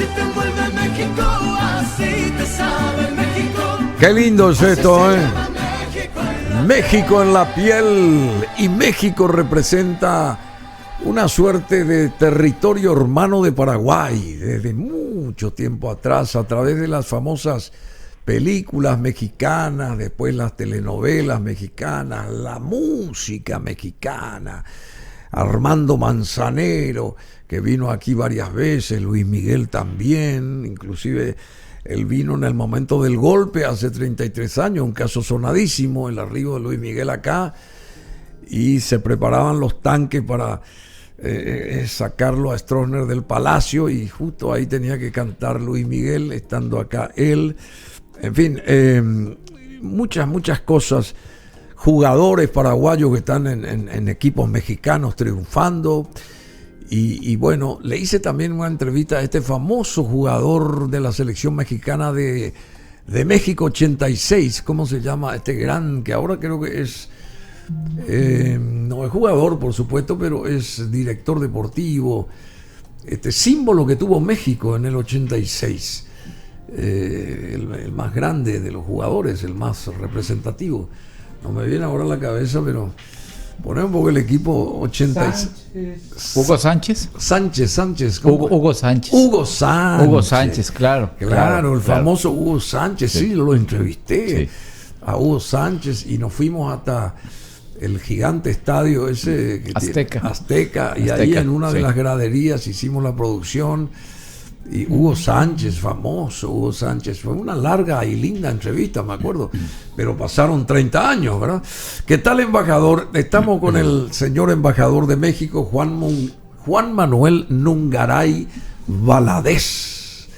así te envuelve México, así te sabe México. Qué lindo es esto, ¿eh? México en la piel. Y México representa una suerte de territorio hermano de Paraguay desde mucho tiempo atrás, a través de las famosas películas mexicanas, después las telenovelas mexicanas, la música mexicana. Armando Manzanero, que vino aquí varias veces, Luis Miguel también, inclusive él vino en el momento del golpe hace 33 años, un caso sonadísimo, el arribo de Luis Miguel acá, y se preparaban los tanques para sacarlo a Stroessner del palacio, y justo ahí tenía que cantar Luis Miguel, estando acá él. En fin, muchas cosas. Jugadores paraguayos que están en equipos mexicanos triunfando. Y bueno, le hice también una entrevista a este famoso jugador de la selección mexicana de México 86. ¿Cómo se llama? Este gran, que ahora creo que es... no es jugador, por supuesto, pero es director deportivo. Este símbolo que tuvo México en el 86. El más grande de los jugadores, el más representativo. No me viene ahora a la cabeza, pero ponemos un poco el equipo 86. ¿Hugo Sánchez? Sánchez. Hugo Sánchez. Hugo Sánchez, claro. Claro, el famoso Hugo Sánchez, sí, lo entrevisté a Hugo Sánchez y nos fuimos hasta el gigante estadio ese que Azteca, y ahí en una de las graderías hicimos la producción. Y Hugo Sánchez, famoso Hugo Sánchez, fue una larga y linda entrevista, me acuerdo, pero pasaron 30 años, ¿verdad? ¿Qué tal, embajador? Estamos con el señor embajador de México, Juan Manuel Nungaray Valadez.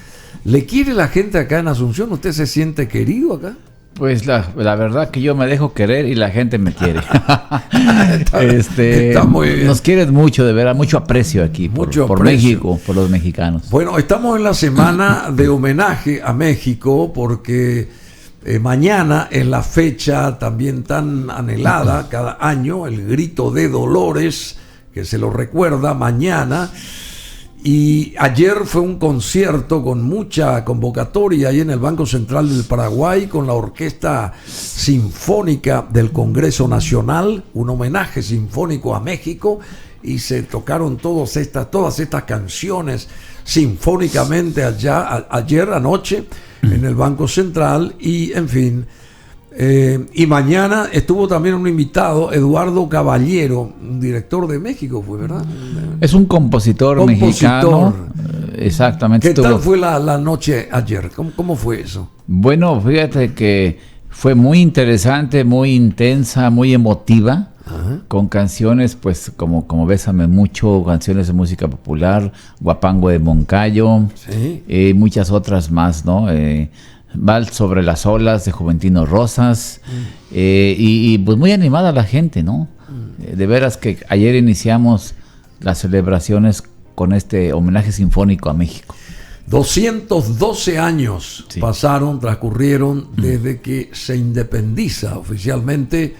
¿Le quiere la gente acá en Asunción? ¿Usted se siente querido acá? Pues la verdad que yo me dejo querer y la gente me quiere. Está muy bien. Nos quieren mucho, de verdad, mucho aprecio aquí por México, por los mexicanos. Bueno, estamos en la semana de homenaje a México porque mañana es la fecha también tan anhelada cada año, el Grito de Dolores, que se lo recuerda mañana. Y ayer fue un concierto con mucha convocatoria ahí en el Banco Central del Paraguay con la Orquesta Sinfónica del Congreso Nacional, un homenaje sinfónico a México, y se tocaron todas estas canciones sinfónicamente ayer anoche en el Banco Central, y en fin. Y mañana estuvo también un invitado, Eduardo Caballero, un director de México, fue, ¿verdad? Es un compositor mexicano. Exactamente. ¿Qué tal fue la noche ayer? ¿Cómo fue eso? Bueno, fíjate que fue muy interesante, muy intensa, muy emotiva. Ajá. Con canciones, pues, como Bésame Mucho, canciones de música popular, Guapango de Moncayo, sí. Muchas otras más, ¿no? Vals sobre las olas de Juventino Rosas, y pues muy animada la gente, ¿no? De veras que ayer iniciamos las celebraciones con este homenaje sinfónico a México. 212 años transcurrieron desde que se independiza oficialmente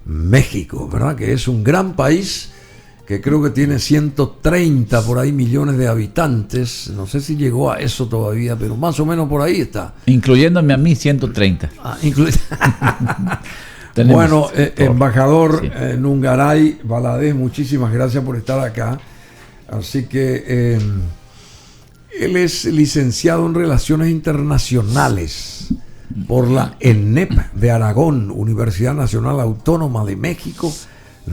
México, ¿verdad? Que es un gran país que creo que tiene 130 por ahí millones de habitantes. No sé si llegó a eso todavía, pero más o menos por ahí está. Incluyéndome a mí, 130. Bueno, embajador Nungaray Valadez, muchísimas gracias por estar acá. Así que él es licenciado en Relaciones Internacionales por la ENEP de Aragón, Universidad Nacional Autónoma de México,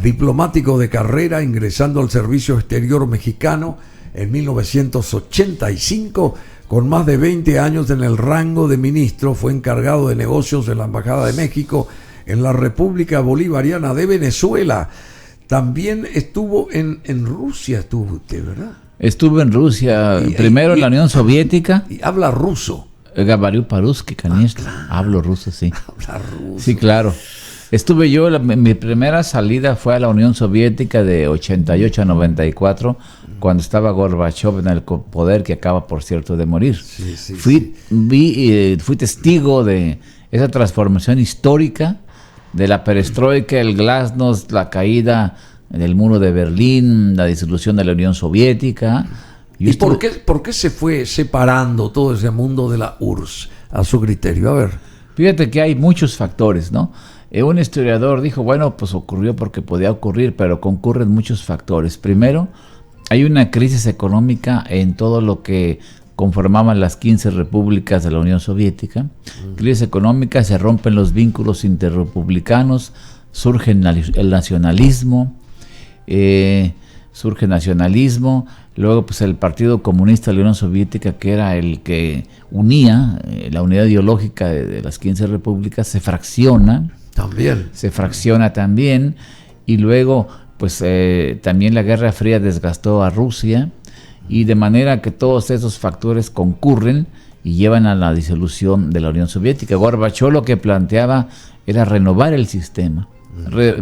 diplomático de carrera, ingresando al Servicio Exterior Mexicano en 1985, con más de 20 años en el rango de ministro. Fue encargado de negocios de la Embajada de México en la República Bolivariana de Venezuela. También estuvo en Rusia, estuvo usted, ¿verdad? Estuve en Rusia, primero en la Unión Soviética. Y habla ruso. Gabariu Paruski, Kanishka. Claro. Hablo ruso, sí. Habla ruso. Sí, claro. Estuve yo, mi primera salida fue a la Unión Soviética de 88 a 94, cuando estaba Gorbachev en el poder, que acaba, por cierto, de morir. Fui testigo de esa transformación histórica, de la perestroika, el glasnost, la caída del muro de Berlín, la disolución de la Unión Soviética, ¿Y por qué se fue separando todo ese mundo de la URSS a su criterio? A ver. Fíjate que hay muchos factores, ¿no? Un historiador dijo, bueno, pues ocurrió porque podía ocurrir, pero concurren muchos factores. Primero, hay una crisis económica en todo lo que conformaban las 15 repúblicas de la Unión Soviética. Crisis económica, se rompen los vínculos interrepublicanos, surge el nacionalismo, luego pues el Partido Comunista de la Unión Soviética, que era el que unía la unidad ideológica de las 15 repúblicas, se fracciona también, y luego pues también la Guerra Fría desgastó a Rusia, y de manera que todos esos factores concurren y llevan a la disolución de la Unión Soviética. Gorbachov lo que planteaba era renovar el sistema.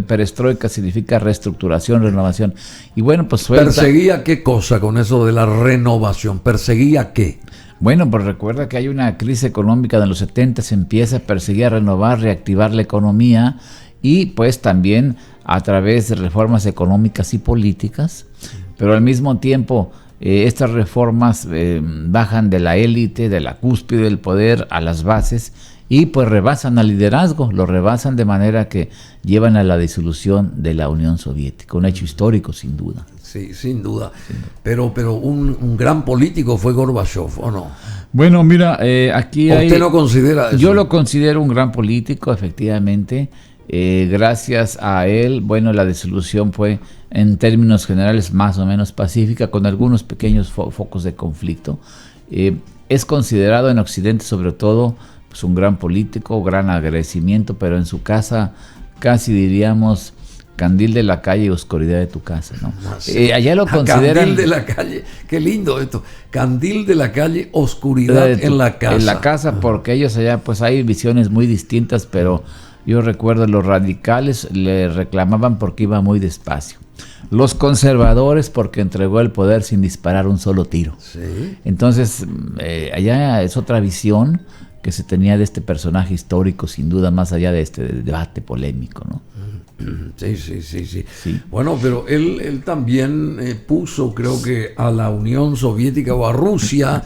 Perestroika significa reestructuración, renovación. Y bueno, pues ¿Perseguía qué cosa con eso de la renovación? ¿Perseguía qué? Bueno, pues recuerda que hay una crisis económica de los 70, se empieza a perseguir, a renovar, reactivar la economía, y pues también a través de reformas económicas y políticas, pero al mismo tiempo estas reformas bajan de la élite, de la cúspide del poder a las bases, y pues rebasan al liderazgo, lo rebasan de manera que llevan a la disolución de la Unión Soviética, un hecho histórico sin duda. Sí, sin duda. Pero un gran político fue Gorbachov, ¿o no? Bueno, mira, aquí hay... ¿Usted no considera eso? Yo lo considero un gran político, efectivamente. Gracias a él, bueno, la disolución fue en términos generales más o menos pacífica, con algunos pequeños focos de conflicto. Es considerado en Occidente sobre todo pues un gran político, gran agradecimiento, pero en su casa casi diríamos candil de la calle y oscuridad de tu casa, ¿no? Allá lo consideran... Candil de la calle, qué lindo esto. Candil de la calle, oscuridad en la casa. En la casa, porque ellos allá pues hay visiones muy distintas, pero yo recuerdo los radicales le reclamaban porque iba muy despacio. Los conservadores porque entregó el poder sin disparar un solo tiro. Sí. Entonces, allá es otra visión que se tenía de este personaje histórico, sin duda, más allá de este debate polémico, ¿no? Sí. Bueno, pero él también puso, creo que a la Unión Soviética o a Rusia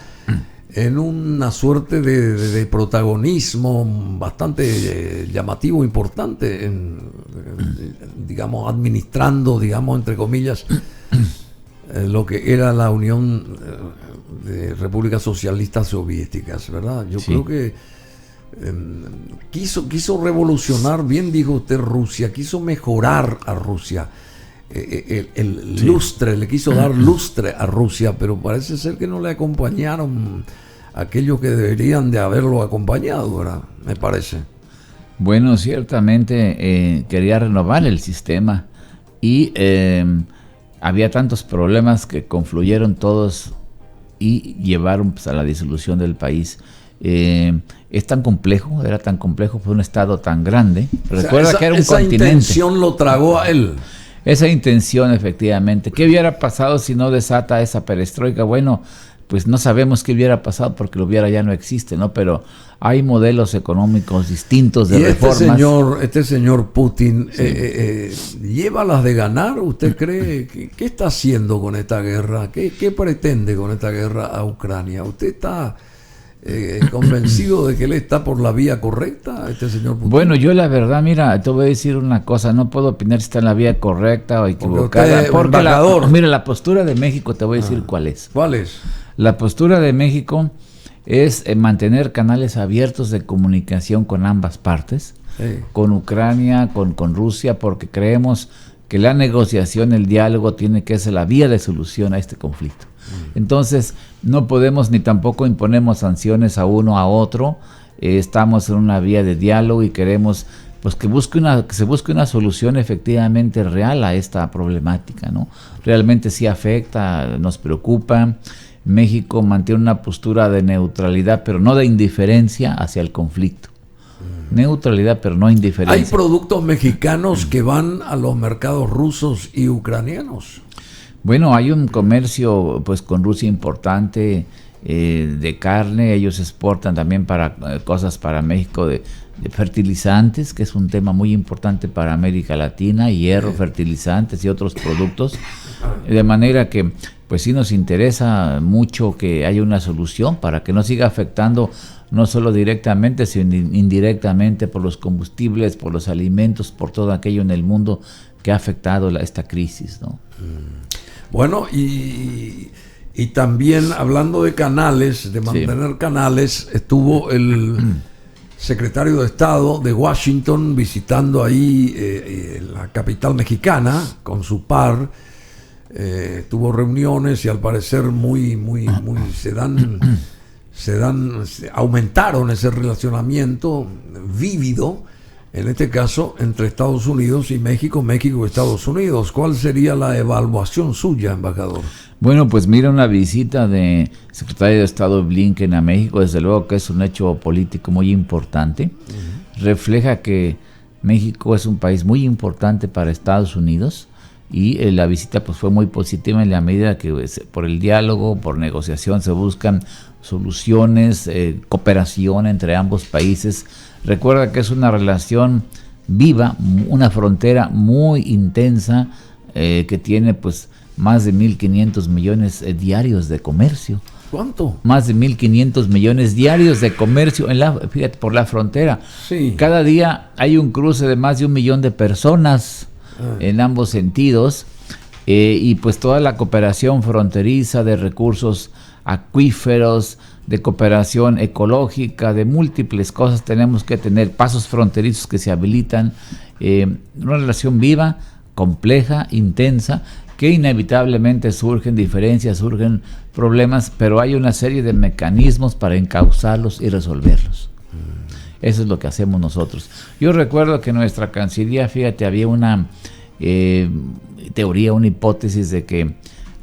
en una suerte de protagonismo bastante llamativo, importante, digamos, administrando, digamos, entre comillas, lo que era la Unión de Repúblicas Socialistas Soviéticas, ¿verdad? Yo creo que quiso revolucionar, bien dijo usted, Rusia, quiso mejorar a Rusia, el lustre, le quiso dar lustre a Rusia, pero parece ser que no le acompañaron aquellos que deberían de haberlo acompañado, ¿verdad? Me parece. Bueno, ciertamente quería renovar el sistema y había tantos problemas que confluyeron todos y llevaron pues, a la disolución del país. Es tan complejo, era tan complejo, fue un estado tan grande. Recuerda que era un continente. Esa intención lo tragó a él. Esa intención, efectivamente. ¿Qué hubiera pasado si no desata esa perestroika? Bueno, pues no sabemos qué hubiera pasado porque lo hubiera ya no existe, ¿no? Pero hay modelos económicos distintos de reformas. Este señor Putin lleva las de ganar. ¿Usted cree? ¿Qué está haciendo con esta guerra? ¿Qué pretende con esta guerra a Ucrania? ¿Usted está convencido de que él está por la vía correcta, este señor Putin? Bueno, yo la verdad, mira, te voy a decir una cosa, no puedo opinar si está en la vía correcta o equivocada. Porque la postura de México, te voy a decir cuál es. ¿Cuál es? La postura de México es mantener canales abiertos de comunicación con ambas partes, con Ucrania, con Rusia, porque creemos que la negociación, el diálogo tiene que ser la vía de solución a este conflicto. Entonces, no podemos ni tampoco imponemos sanciones a uno a otro. Estamos en una vía de diálogo y queremos pues que se busque una solución efectivamente real a esta problemática, ¿no? Realmente sí afecta, nos preocupa. México mantiene una postura de neutralidad, pero no de indiferencia hacia el conflicto. Neutralidad, pero no indiferencia. ¿Hay productos mexicanos que van a los mercados rusos y ucranianos? Bueno, hay un comercio pues con Rusia importante de carne. Ellos exportan también para cosas para México de fertilizantes, que es un tema muy importante para América Latina, hierro, fertilizantes y otros productos. De manera que pues sí nos interesa mucho que haya una solución para que no siga afectando no solo directamente, sino indirectamente por los combustibles, por los alimentos, por todo aquello en el mundo que ha afectado esta crisis, ¿no? Bueno, y también hablando de canales, de mantener canales, estuvo el secretario de Estado de Washington visitando ahí la capital mexicana con su par. Tuvo reuniones y al parecer aumentaron ese relacionamiento vívido, en este caso entre Estados Unidos y México, México y Estados Unidos. ¿Cuál sería la evaluación suya, embajador? Bueno, pues mira, una visita de secretario de Estado Blinken a México, desde luego que es un hecho político muy importante. Refleja que México es un país muy importante para Estados Unidos y la visita pues fue muy positiva en la medida que por el diálogo, por negociación se buscan soluciones, cooperación entre ambos países. Recuerda que es una relación viva, una frontera muy intensa que tiene pues más de 1.500 millones diarios de comercio. ¿Cuánto? Más de 1.500 millones diarios de comercio fíjate, por la frontera. Sí. Cada día hay un cruce de más de 1 millón de personas en ambos sentidos, y pues toda la cooperación fronteriza de recursos acuíferos, de cooperación ecológica, de múltiples cosas tenemos que tener, pasos fronterizos que se habilitan, una relación viva, compleja, intensa, que inevitablemente surgen diferencias, surgen problemas, pero hay una serie de mecanismos para encauzarlos y resolverlos. Eso es lo que hacemos nosotros. Yo recuerdo que nuestra Cancillería, fíjate, había una teoría, una hipótesis de que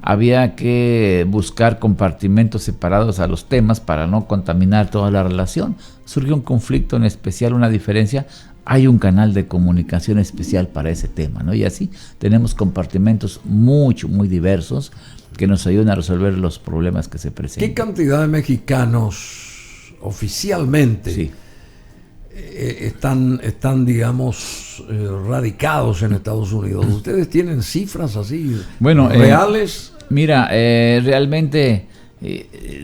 había que buscar compartimentos separados a los temas para no contaminar toda la relación. Surgió un conflicto en especial, una diferencia. Hay un canal de comunicación especial para ese tema, ¿no? Y así tenemos compartimentos muy diversos que nos ayudan a resolver los problemas que se presentan. ¿Qué cantidad de mexicanos oficialmente están digamos, radicados en Estados Unidos? ¿Ustedes tienen cifras así reales? Mira, realmente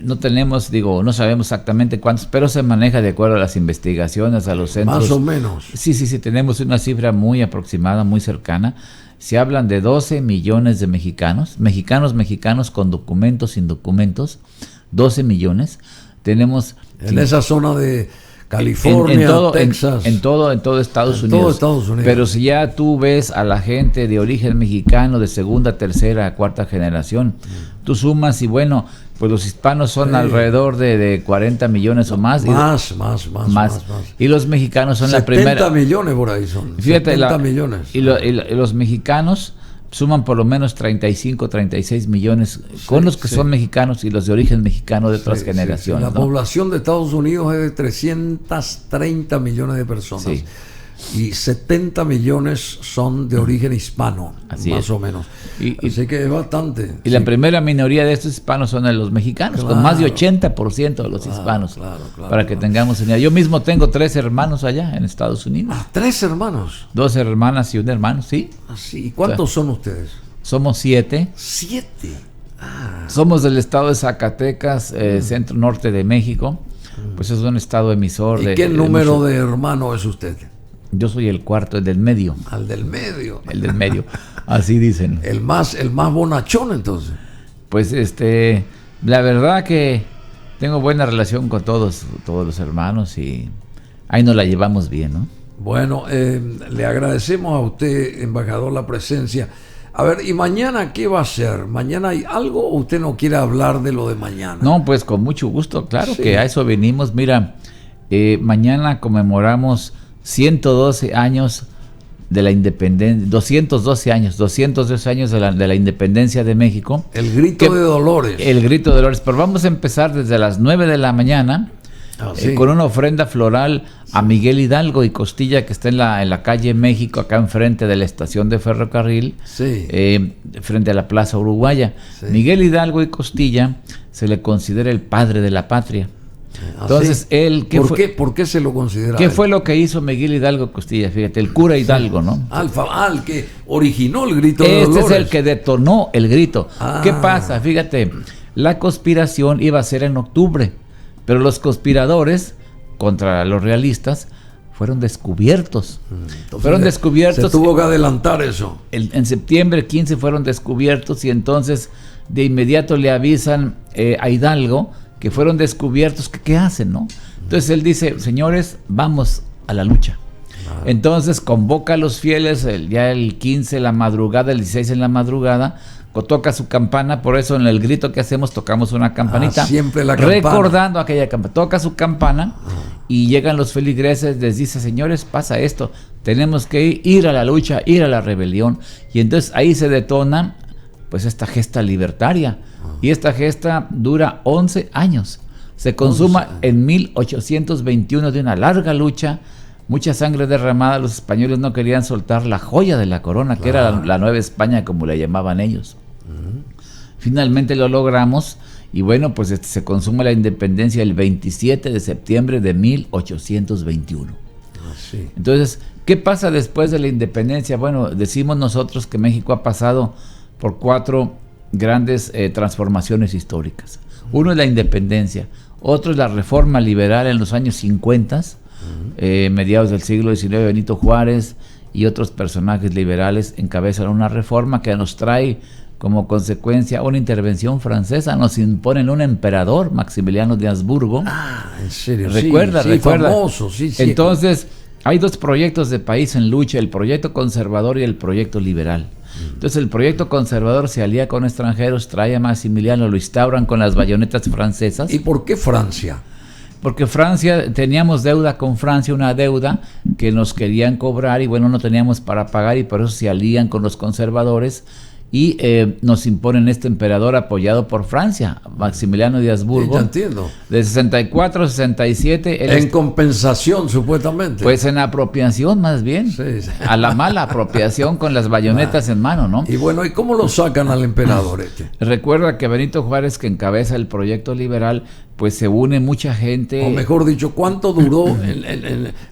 no tenemos, no sabemos exactamente cuántos, pero se maneja de acuerdo a las investigaciones, a los centros. Más o menos. Sí, tenemos una cifra muy aproximada, muy cercana. Se hablan de 12 millones de mexicanos con documentos, sin documentos, 12 millones. Tenemos... En esa zona de California, Texas. En todo Estados Unidos. Pero si ya tú ves a la gente de origen mexicano de segunda, tercera, cuarta generación, tú sumas y bueno, pues los hispanos son alrededor de 40 millones o más. Más. Y los mexicanos son la primera. 70 millones por ahí son. Fíjate, 70 millones. Y los mexicanos suman por lo menos 35, 36 millones con los que son mexicanos y los de origen mexicano de otras generaciones. La población de Estados Unidos es de 330 millones de personas. Sí. Y 70 millones son de origen hispano, más o menos. Así que es bastante. Y la primera minoría de estos hispanos son los mexicanos, con más de 80% de los hispanos. Para que tengamos una idea. Yo mismo tengo 3 hermanos allá en Estados Unidos. 3 hermanos. 2 hermanas y un hermano, sí. ¿Y cuántos son ustedes? Somos 7. 7. Somos del estado de Zacatecas, centro norte de México. Pues es un estado emisor. ¿Y qué número de hermano es usted? Yo soy el cuarto, el del medio. Al del medio. El del medio, así dicen. El más bonachón, entonces. Pues la verdad que tengo buena relación con todos los hermanos y ahí nos la llevamos bien, ¿no? Bueno, le agradecemos a usted, embajador, la presencia. A ver, ¿y mañana qué va a ser? ¿Mañana hay algo o usted no quiere hablar de lo de mañana? No, pues con mucho gusto, claro que a eso venimos. Mira, mañana conmemoramos 112 años de la independencia, 212 años de la independencia de México. El grito de Dolores. El grito de Dolores, pero vamos a empezar desde las 9 de la mañana con una ofrenda floral a Miguel Hidalgo y Costilla, que está en la calle México, acá enfrente de la estación de ferrocarril, frente a la Plaza Uruguaya. Miguel Hidalgo y Costilla se le considera el padre de la patria. Entonces, él... ¿Por qué se lo considera? ¿Qué fue lo que hizo Miguel Hidalgo Costilla? Fíjate, el cura Hidalgo, ¿no? El que originó el grito de Este Dolores. es el que detonó el grito. ¿Qué pasa? Fíjate, la conspiración iba a ser en octubre, pero los conspiradores contra los realistas fueron descubiertos. Se tuvo que adelantar eso. En septiembre 15 fueron descubiertos y entonces de inmediato le avisan a Hidalgo que fueron descubiertos, que qué hacen, ¿no? Entonces él dice, señores, vamos a la lucha. Entonces convoca a los fieles ya el 15 en la madrugada, el 16 en la madrugada, toca su campana, por eso en el grito que hacemos tocamos una campanita, siempre la campana, recordando aquella campana, toca su campana y llegan los feligreses, les dice, señores, pasa esto, tenemos que ir a la lucha, ir a la rebelión, y entonces ahí se detona pues esta gesta libertaria, y esta gesta dura 11 años, se consuma en 1821 de una larga lucha, mucha sangre derramada, los españoles no querían soltar la joya de la corona, que era la Nueva España, como le llamaban ellos. Finalmente lo logramos, y bueno, pues se consuma la independencia el 27 de septiembre de 1821. Entonces, ¿qué pasa después de la independencia? Bueno, decimos nosotros que México ha pasado por 4 grandes transformaciones históricas. Uno es la independencia, otro es la reforma liberal en los años 50, mediados del siglo XIX, Benito Juárez y otros personajes liberales encabezan una reforma que nos trae como consecuencia una intervención francesa, nos imponen un emperador, Maximiliano de Habsburgo. ¿En serio? Recuerda. Famoso, Entonces, hay 2 proyectos de país en lucha, el proyecto conservador y el proyecto liberal. Entonces el proyecto conservador se alía con extranjeros, trae a Maximiliano, lo instauran con las bayonetas francesas. ¿Y por qué Francia? Porque Francia, teníamos deuda con Francia, una deuda que nos querían cobrar y bueno, no teníamos para pagar y por eso se alían con los conservadores y nos imponen este emperador apoyado por Francia, Maximiliano de Habsburgo. Ya entiendo. De 64 a 67. En compensación, supuestamente. Pues en apropiación, más bien. Sí. A la mala apropiación con las bayonetas en mano, ¿no? Y bueno, ¿y cómo lo sacan al emperador este? Recuerda que Benito Juárez, que encabeza el proyecto liberal, pues se une mucha gente. O mejor dicho, ¿cuánto duró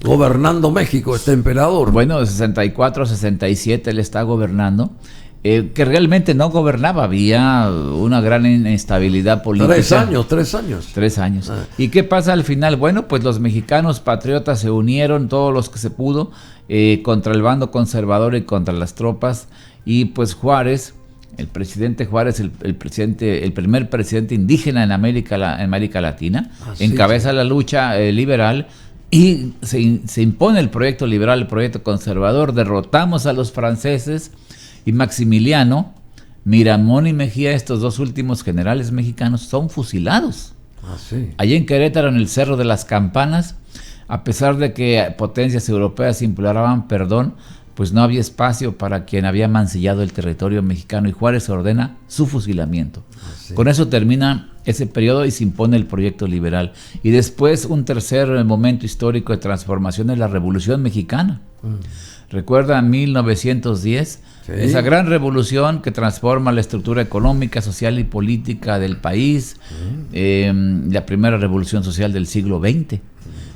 gobernando México este emperador? Bueno, de 64 a 67 él está gobernando. Que realmente no gobernaba, había una gran inestabilidad política. 3 años. 3 años. ¿Y qué pasa al final? Bueno, pues los mexicanos patriotas se unieron, todos los que se pudo, contra el bando conservador y contra las tropas, y pues Juárez, el presidente Juárez, el primer presidente indígena en América Latina, encabeza la lucha liberal, y se impone el proyecto liberal, el proyecto conservador, derrotamos a los franceses, y Maximiliano, Miramón y Mejía, estos 2 últimos generales mexicanos, son fusilados. Allí en Querétaro, en el Cerro de las Campanas, a pesar de que potencias europeas imploraban perdón, pues no había espacio para quien había mancillado el territorio mexicano y Juárez ordena su fusilamiento. Con eso termina ese periodo y se impone el proyecto liberal. Y después un tercer momento histórico de transformación es la Revolución Mexicana. Recuerda 1910, esa gran revolución que transforma la estructura económica, social y política del país, la primera revolución social del siglo XX.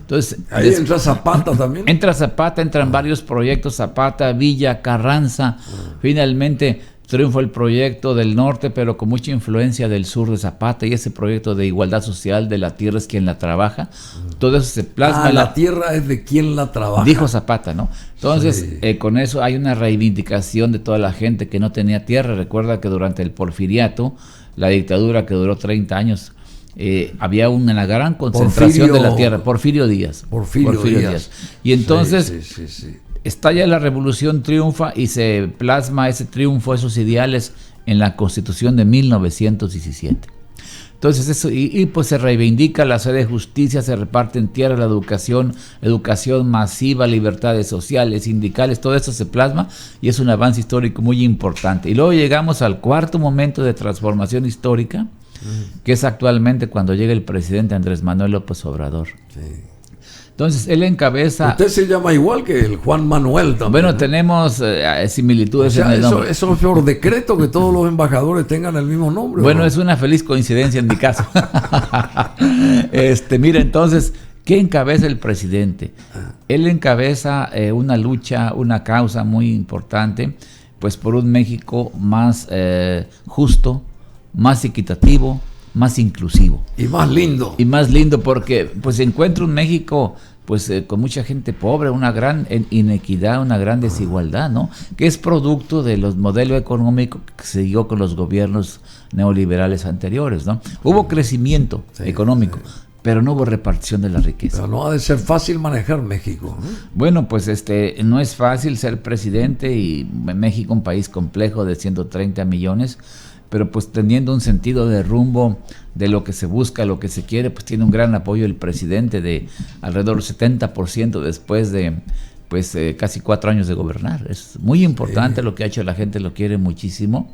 Entonces, ahí entra Zapata también. Entra Zapata, entran varios proyectos, Zapata, Villa, Carranza. Finalmente triunfa el proyecto del norte, pero con mucha influencia del sur de Zapata, y ese proyecto de igualdad social, de la tierra es quien la trabaja. Todo eso se plasma. La tierra es de quien la trabaja. Dijo Zapata, ¿no? Entonces, con eso hay una reivindicación de toda la gente que no tenía tierra. Recuerda que durante el porfiriato, la dictadura que duró 30 años, había una gran concentración de la tierra. Porfirio Díaz. Y entonces estalla la revolución, triunfa y se plasma ese triunfo, esos ideales en la Constitución de 1917. Entonces eso, y pues se reivindica la sede de justicia, se reparten tierra, la educación masiva, libertades sociales, sindicales, todo eso se plasma y es un avance histórico muy importante. Y luego llegamos al 4º momento de transformación histórica, que es actualmente cuando llega el presidente Andrés Manuel López Obrador. Entonces, él encabeza... Usted se llama igual que el Juan Manuel también. Bueno, ¿no? tenemos similitudes O sea, en el nombre. eso es por decreto que todos los embajadores tengan el mismo nombre. Bueno, ¿no? es una feliz coincidencia en mi caso. Mira, entonces, ¿qué encabeza el presidente? Él encabeza una lucha, una causa muy importante, pues por un México más justo, más equitativo, más inclusivo. Y más lindo. Y más lindo porque pues se encuentra un México pues con mucha gente pobre, una gran inequidad, una gran desigualdad, ¿no? Que es producto de los modelos económicos que se siguió con los gobiernos neoliberales anteriores, ¿no? Hubo crecimiento económico, pero no hubo repartición de la riqueza. Pero no ha de ser fácil manejar México, ¿no? Bueno, pues no es fácil ser presidente y México, un país complejo de 130 millones, pero pues teniendo un sentido de rumbo de lo que se busca, lo que se quiere, pues tiene un gran apoyo el presidente de alrededor del 70% después de pues casi 4 años de gobernar. Es muy importante lo que ha hecho la gente, lo quiere muchísimo.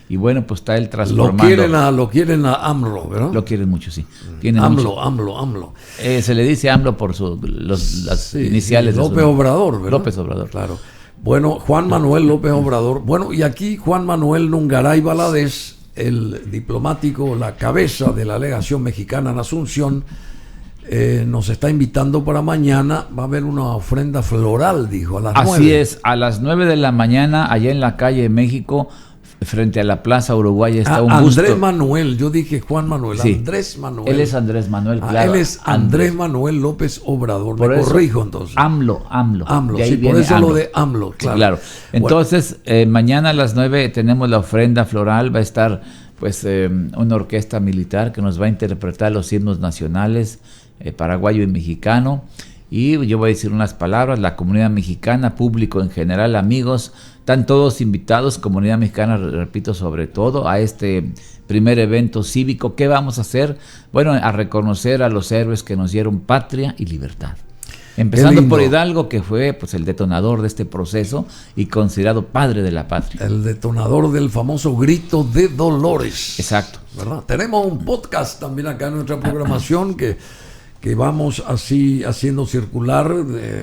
Y bueno, pues está él transformando. Lo quieren a AMLO, ¿verdad? Lo quieren mucho, sí. Tienen AMLO. Se le dice AMLO por las iniciales. López Obrador, ¿verdad? López Obrador. Claro. Bueno, Juan Manuel López Obrador. Bueno, y aquí Juan Manuel Nungaray Valadez, el diplomático, la cabeza de la legación mexicana en Asunción, nos está invitando para mañana. Va a haber una ofrenda floral, dijo, a las 9. Así es, a las 9 de la mañana, allá en la calle de México, frente a la Plaza Uruguay, está un busto. Andrés Manuel, yo dije Juan Manuel, sí. Andrés Manuel. Él es Andrés Manuel, claro. Él es Andrés Manuel López Obrador, por me eso, corrijo entonces. AMLO, Sí, por eso AMLO. lo de AMLO, claro. Sí, claro. Entonces, mañana a las 9 tenemos la ofrenda floral, va a estar pues una orquesta militar que nos va a interpretar los himnos nacionales paraguayo y mexicano. Y yo voy a decir unas palabras, la comunidad mexicana, público en general, amigos, están todos invitados, comunidad mexicana, repito, sobre todo, a este primer evento cívico. ¿Qué vamos a hacer? Bueno, a reconocer a los héroes que nos dieron patria y libertad. Empezando por Hidalgo, que fue pues el detonador de este proceso y considerado padre de la patria. El detonador del famoso grito de Dolores. Exacto. ¿Verdad? Tenemos un podcast también acá en nuestra programación que vamos así haciendo circular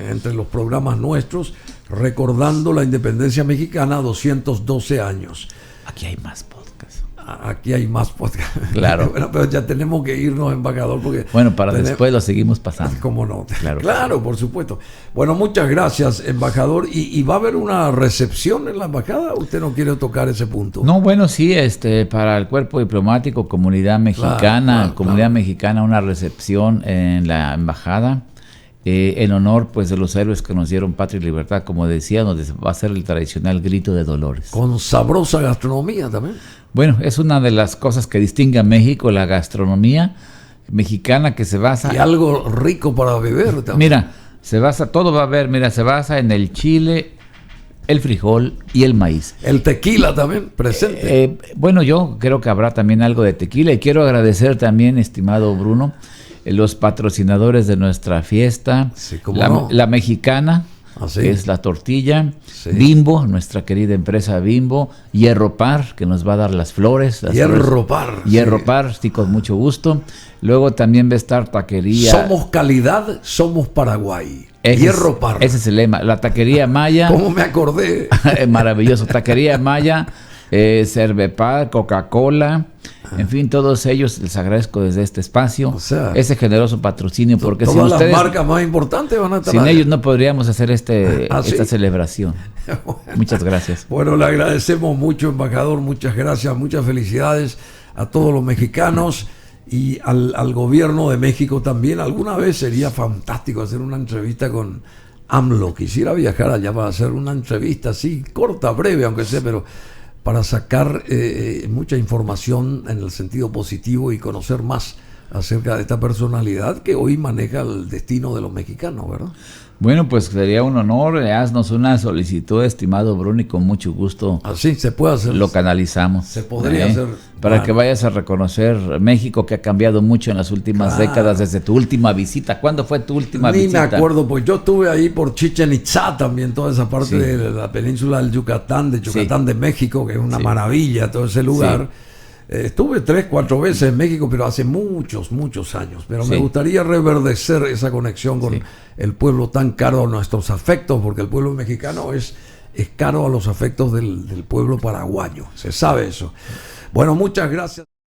entre los programas nuestros, recordando la independencia mexicana, 212 años. Aquí hay más podcasts. Aquí hay más podcasts. Claro. Bueno, pero ya tenemos que irnos, embajador, porque... Bueno, para después lo seguimos pasando. ¿Cómo no? Claro, por supuesto. Bueno, muchas gracias, embajador. ¿Y va a haber una recepción en la embajada? ¿Usted no quiere tocar ese punto? No, bueno, sí, para el cuerpo diplomático, comunidad mexicana, mexicana, una recepción en la embajada, en honor pues de los héroes que nos dieron patria y libertad, como decía, donde va a ser el tradicional grito de Dolores. Con sabrosa gastronomía también. Bueno, es una de las cosas que distingue a México, la gastronomía mexicana, que se basa... Y algo rico para beber también. Mira, todo va a haber, se basa en el chile, el frijol y el maíz. El tequila también presente. Bueno, yo creo que habrá también algo de tequila y quiero agradecer también, estimado Bruno, los patrocinadores de nuestra fiesta, sí, ¿cómo la mexicana, ¿sí? Que es la tortilla, sí. Bimbo, nuestra querida empresa Bimbo, Hierro Par, que nos va a dar las flores. Hierro Par. Hierro Par, sí, con mucho gusto. Luego también va a estar taquería. Somos calidad, somos Paraguay. Hierro Par. Ese es el lema. La taquería Maya. ¿Cómo me acordé? Maravilloso. Taquería Maya, Cervepar, Coca-Cola. En fin, todos ellos les agradezco desde este espacio, o sea, ese generoso patrocinio, porque todas sin ustedes, las marcas más importantes van a estar sin ahí. ellos no podríamos hacer esta ¿sí? celebración. Muchas gracias. Bueno, le agradecemos mucho, embajador, muchas gracias, muchas felicidades a todos los mexicanos y al gobierno de México también. Alguna vez sería fantástico hacer una entrevista con AMLO. Quisiera viajar allá para hacer una entrevista así, corta, breve, aunque sea, pero para sacar mucha información en el sentido positivo y conocer más acerca de esta personalidad que hoy maneja el destino de los mexicanos, ¿verdad? Bueno, pues sería un honor, haznos una solicitud, estimado Bruno, y con mucho gusto así se puede hacer. Lo canalizamos. Se podría hacer. Para que vayas a reconocer México, que ha cambiado mucho en las últimas décadas, desde tu última visita. ¿Cuándo fue tu última visita? Ni me acuerdo, pues yo estuve ahí por Chichén Itzá también, toda esa parte de la península del Yucatán, de México, que es una maravilla, todo ese lugar. Estuve 3, 4 veces en México, pero hace muchos, muchos años. Pero Sí. me gustaría reverdecer esa conexión con Sí. el pueblo tan caro a nuestros afectos, porque el pueblo mexicano es caro a los afectos del pueblo paraguayo. Se sabe eso. Bueno, muchas gracias.